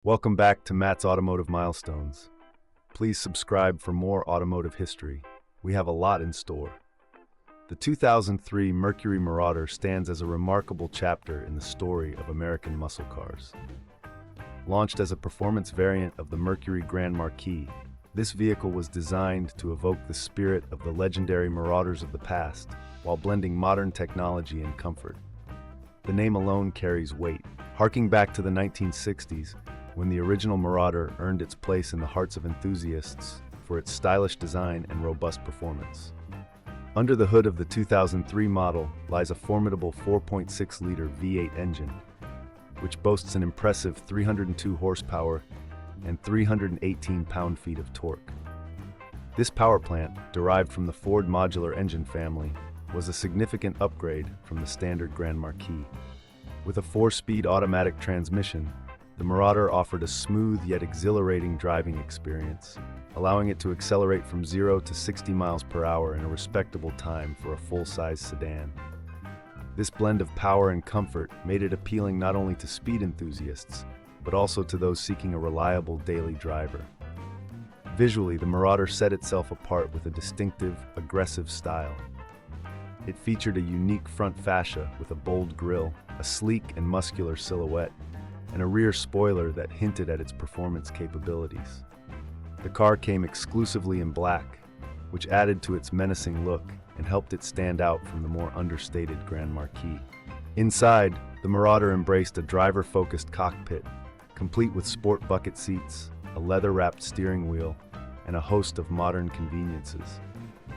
Welcome back to Matt's Automotive Milestones. Please subscribe for more automotive history. We have a lot in store. The 2003 Mercury Marauder stands as a remarkable chapter in the story of American muscle cars. Launched as a performance variant of the Mercury Grand Marquis, this vehicle was designed to evoke the spirit of the legendary Marauders of the past, while blending modern technology and comfort. The name alone carries weight, harking back to the 1960s, when the original Marauder earned its place in the hearts of enthusiasts for its stylish design and robust performance. Under the hood of the 2003 model lies a formidable 4.6-liter V8 engine, which boasts an impressive 302 horsepower and 318 pound-feet of torque. This power plant, derived from the Ford modular engine family, was a significant upgrade from the standard Grand Marquis. With a 4-speed automatic transmission, the Marauder offered a smooth yet exhilarating driving experience, allowing it to accelerate from 0 to 60 miles per hour in a respectable time for a full-size sedan. This blend of power and comfort made it appealing not only to speed enthusiasts, but also to those seeking a reliable daily driver. Visually, the Marauder set itself apart with a distinctive, aggressive style. It featured a unique front fascia with a bold grille, a sleek and muscular silhouette, and a rear spoiler that hinted at its performance capabilities. The car came exclusively in black, which added to its menacing look and helped it stand out from the more understated Grand Marquis. Inside, the Marauder embraced a driver-focused cockpit, complete with sport bucket seats, a leather-wrapped steering wheel, and a host of modern conveniences,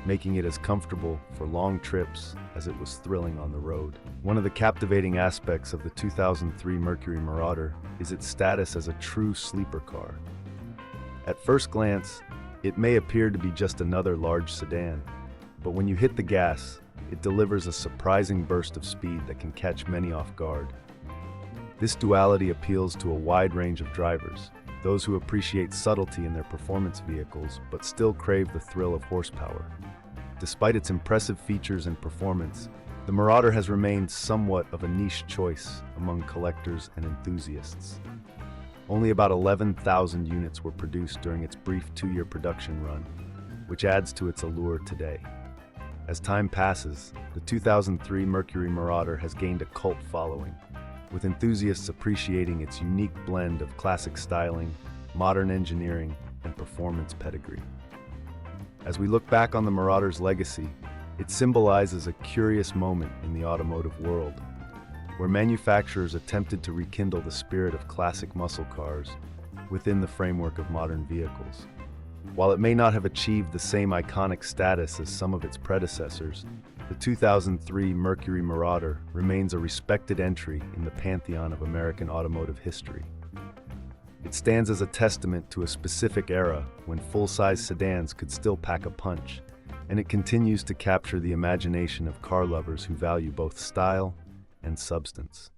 making it as comfortable for long trips as it was thrilling on the road. One of the captivating aspects of the 2003 Mercury Marauder is its status as a true sleeper car. At first glance, it may appear to be just another large sedan, but when you hit the gas, it delivers a surprising burst of speed that can catch many off guard. This duality appeals to a wide range of drivers, those who appreciate subtlety in their performance vehicles but still crave the thrill of horsepower. Despite its impressive features and performance, the Marauder has remained somewhat of a niche choice among collectors and enthusiasts. Only about 11,000 units were produced during its brief 2-year production run, which adds to its allure today. As time passes, the 2003 Mercury Marauder has gained a cult following, with enthusiasts appreciating its unique blend of classic styling, modern engineering, and performance pedigree. As we look back on the Marauder's legacy, it symbolizes a curious moment in the automotive world, where manufacturers attempted to rekindle the spirit of classic muscle cars within the framework of modern vehicles. While it may not have achieved the same iconic status as some of its predecessors, the 2003 Mercury Marauder remains a respected entry in the pantheon of American automotive history. It stands as a testament to a specific era when full-size sedans could still pack a punch, and it continues to capture the imagination of car lovers who value both style and substance.